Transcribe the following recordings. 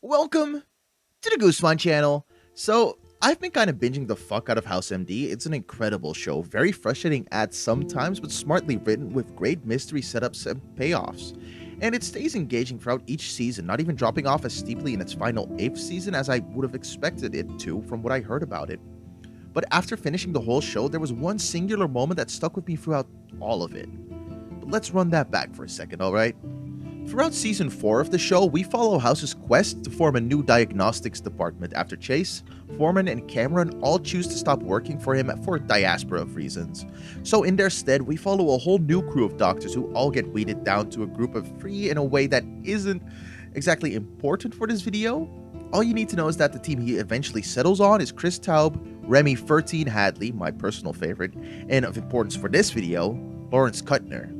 Welcome to the Guzman channel. So, I've been kind of binging the fuck out of House MD. It's an incredible show, very frustrating at sometimes, but smartly written with great mystery setups and payoffs. And it stays engaging throughout each season, not even dropping off as steeply in its final 8th season as I would have expected it to from what I heard about it. But after finishing the whole show, there was one singular moment that stuck with me throughout all of it. But let's run that back for a second, alright? Throughout season 4 of the show, we follow House's quest to form a new diagnostics department after Chase, Foreman, and Cameron all choose to stop working for him for a diaspora of reasons. So in their stead, we follow a whole new crew of doctors who all get weeded down to a group of 3 in a way that isn't exactly important for this video. All you need to know is that the team he eventually settles on is Chris Taub, Remy 13 Hadley, my personal favorite, and of importance for this video, Lawrence Kutner.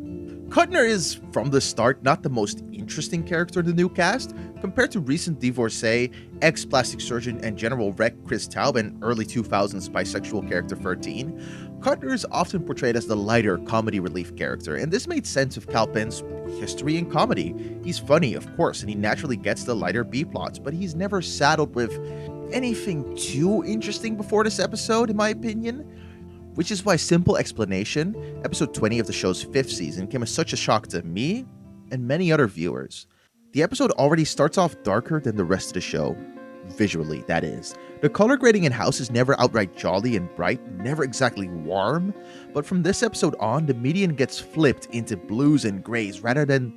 Kutner is, from the start, not the most interesting character in the new cast, compared to recent divorcee, ex-plastic surgeon and general wreck Chris Taub and early 2000s bisexual character 13. Kutner is often portrayed as the lighter comedy relief character, and this made sense of Kal Penn's history in comedy. He's funny, of course, and he naturally gets the lighter B-plots, but he's never saddled with anything too interesting before this episode, in my opinion. Which is why simple explanation, episode 20 of the show's 5th season, came as such a shock to me and many other viewers. The episode already starts off darker than the rest of the show. Visually, that is. The color grading in House is never outright jolly and bright, never exactly warm, but from this episode on, the median gets flipped into blues and grays rather than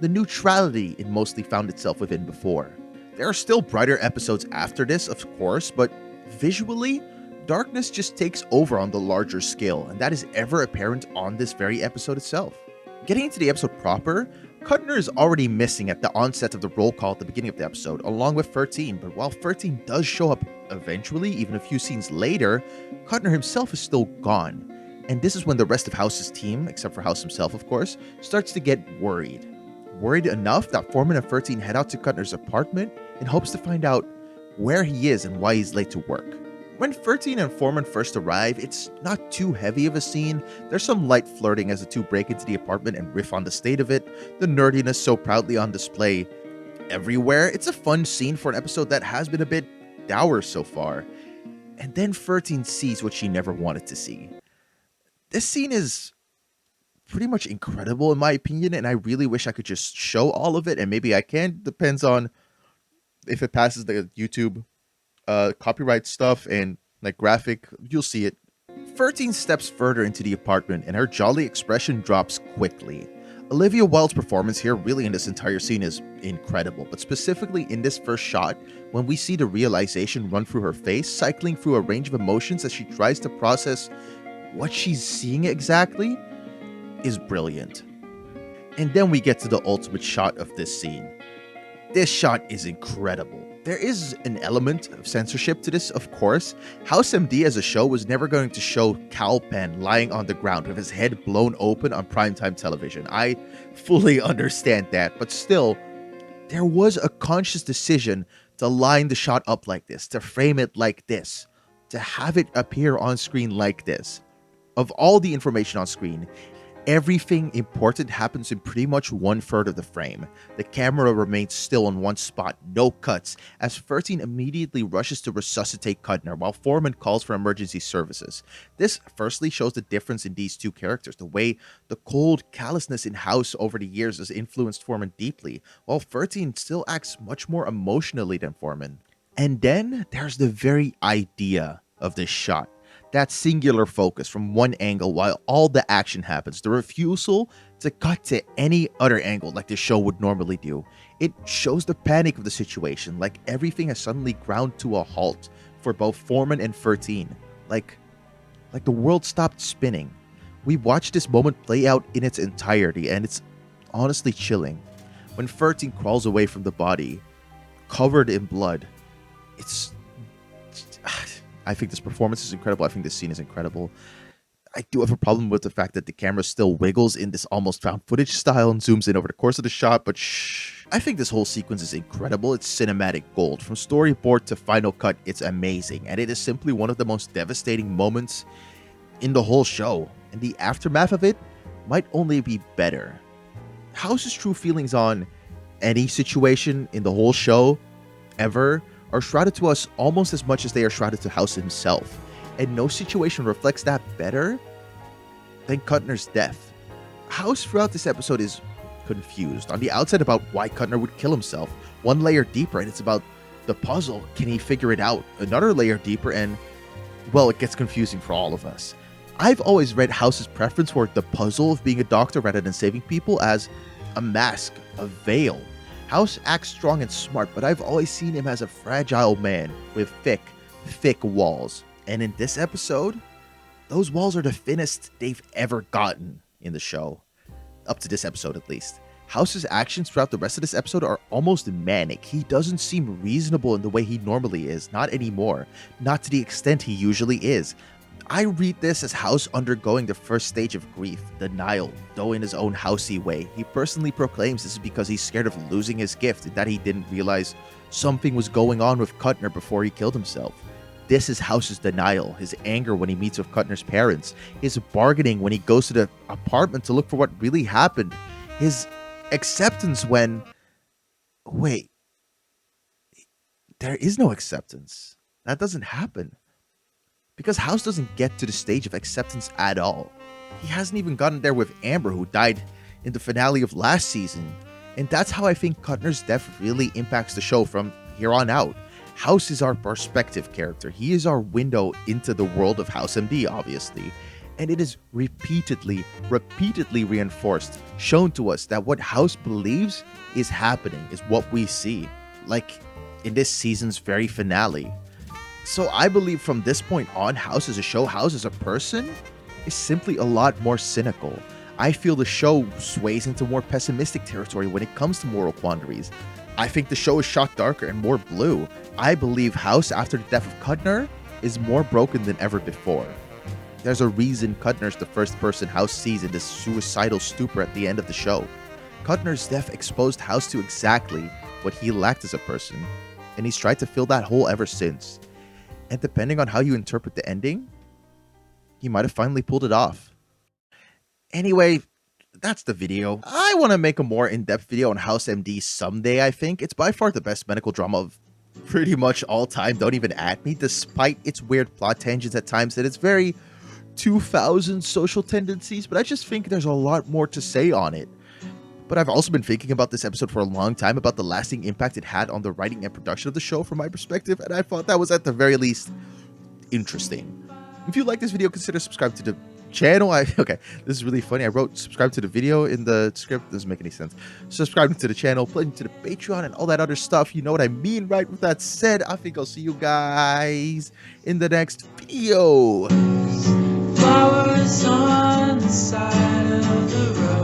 the neutrality it mostly found itself within before. There are still brighter episodes after this, of course, but visually, darkness just takes over on the larger scale, and that is ever apparent on this very episode itself. Getting into the episode proper, Kutner is already missing at the onset of the roll call at the beginning of the episode, along with 13, but while 13 does show up eventually, even a few scenes later, Kutner himself is still gone. And this is when the rest of House's team, except for House himself of course, starts to get worried. Worried enough that Foreman and 13 head out to Kutner's apartment in hopes to find out where he is and why he's late to work. When 13 and Foreman first arrive, it's not too heavy of a scene. There's some light flirting as the two break into the apartment and riff on the state of it, the nerdiness so proudly on display everywhere. It's a fun scene for an episode that has been a bit dour so far. And then 13 sees what she never wanted to see. This scene is pretty much incredible in my opinion, and I really wish I could just show all of it, and maybe I can. Depends on if it passes the YouTube copyright stuff and like graphic, you'll see it. 13 steps further into the apartment and her jolly expression drops quickly. Olivia Wilde's performance here really in this entire scene is incredible, but specifically in this first shot, when we see the realization run through her face, cycling through a range of emotions as she tries to process what she's seeing exactly, is brilliant. And then we get to the ultimate shot of this scene. This shot is incredible. There is an element of censorship to this, of course. House MD as a show was never going to show Kal Penn lying on the ground with his head blown open on primetime television. I fully understand that, but still, there was a conscious decision to line the shot up like this, to frame it like this, to have it appear on screen like this. Of all the information on screen, everything important happens in pretty much 1/3 of the frame. The camera remains still in one spot, no cuts, as 13 immediately rushes to resuscitate Kutner while Foreman calls for emergency services. This firstly shows the difference in these two characters, the way the cold callousness in House over the years has influenced Foreman deeply, while 13 still acts much more emotionally than Foreman. And then there's the very idea of this shot. That singular focus from one angle while all the action happens, the refusal to cut to any other angle like the show would normally do. It shows the panic of the situation, like everything has suddenly ground to a halt for both Foreman and 13. Like the world stopped spinning. We watched this moment play out in its entirety, and it's honestly chilling. When 13 crawls away from the body, covered in blood, I think this performance is incredible. I think this scene is incredible. I do have a problem with the fact that the camera still wiggles in this almost found footage style and zooms in over the course of the shot, but shh. I think this whole sequence is incredible. It's cinematic gold. From storyboard to final cut, it's amazing, and it is simply one of the most devastating moments in the whole show, and the aftermath of it might only be better. House's true feelings on any situation in the whole show ever are shrouded to us almost as much as they are shrouded to House himself, and no situation reflects that better than Kutner's death. House throughout this episode is confused on the outside about why Kutner would kill himself. One layer deeper, and it's about the puzzle. Can he figure it out? Another layer deeper, and well, it gets confusing for all of us. I've always read House's preference for the puzzle of being a doctor rather than saving people as a mask, a veil. House acts strong and smart, but I've always seen him as a fragile man with thick walls. And in this episode, those walls are the thinnest they've ever gotten in the show. Up to this episode, at least. House's actions throughout the rest of this episode are almost manic. He doesn't seem reasonable in the way he normally is. Not anymore. Not to the extent he usually is. I read this as House undergoing the first stage of grief, denial, though in his own Housey way. He personally proclaims this is because he's scared of losing his gift and that he didn't realize something was going on with Kutner before he killed himself. This is House's denial, his anger when he meets with Kutner's parents, his bargaining when he goes to the apartment to look for what really happened, his acceptance when... Wait. There is no acceptance. That doesn't happen. Because House doesn't get to the stage of acceptance at all. He hasn't even gotten there with Amber, who died in the finale of last season. And that's how I think Kutner's death really impacts the show from here on out. House is our perspective character. He is our window into the world of House MD, obviously. And it is repeatedly reinforced, shown to us that what House believes is happening, is what we see. Like in this season's very finale. So I believe from this point on, House as a show, House as a person, is simply a lot more cynical. I feel the show sways into more pessimistic territory when it comes to moral quandaries. I think the show is shot darker and more blue. I believe House, after the death of Kutner, is more broken than ever before. There's a reason Kutner's the first person House sees in this suicidal stupor at the end of the show. Kutner's death exposed House to exactly what he lacked as a person, and he's tried to fill that hole ever since. And depending on how you interpret the ending, he might have finally pulled it off. Anyway, that's the video. I want to make a more in-depth video on House MD someday, I think. It's by far the best medical drama of pretty much all time. Don't even at me, despite its weird plot tangents at times that it's very 2000 social tendencies, but I just think there's a lot more to say on it. But I've also been thinking about this episode for a long time, about the lasting impact it had on the writing and production of the show from my perspective, and I thought that was at the very least interesting. If you like this video, consider subscribing to the channel. Okay, this is really funny. I wrote subscribe to the video in the script. Doesn't make any sense. Subscribing to the channel, pledging to the Patreon, and all that other stuff. You know what I mean, right? With that said, I think I'll see you guys in the next video. Flowers on the side of the road.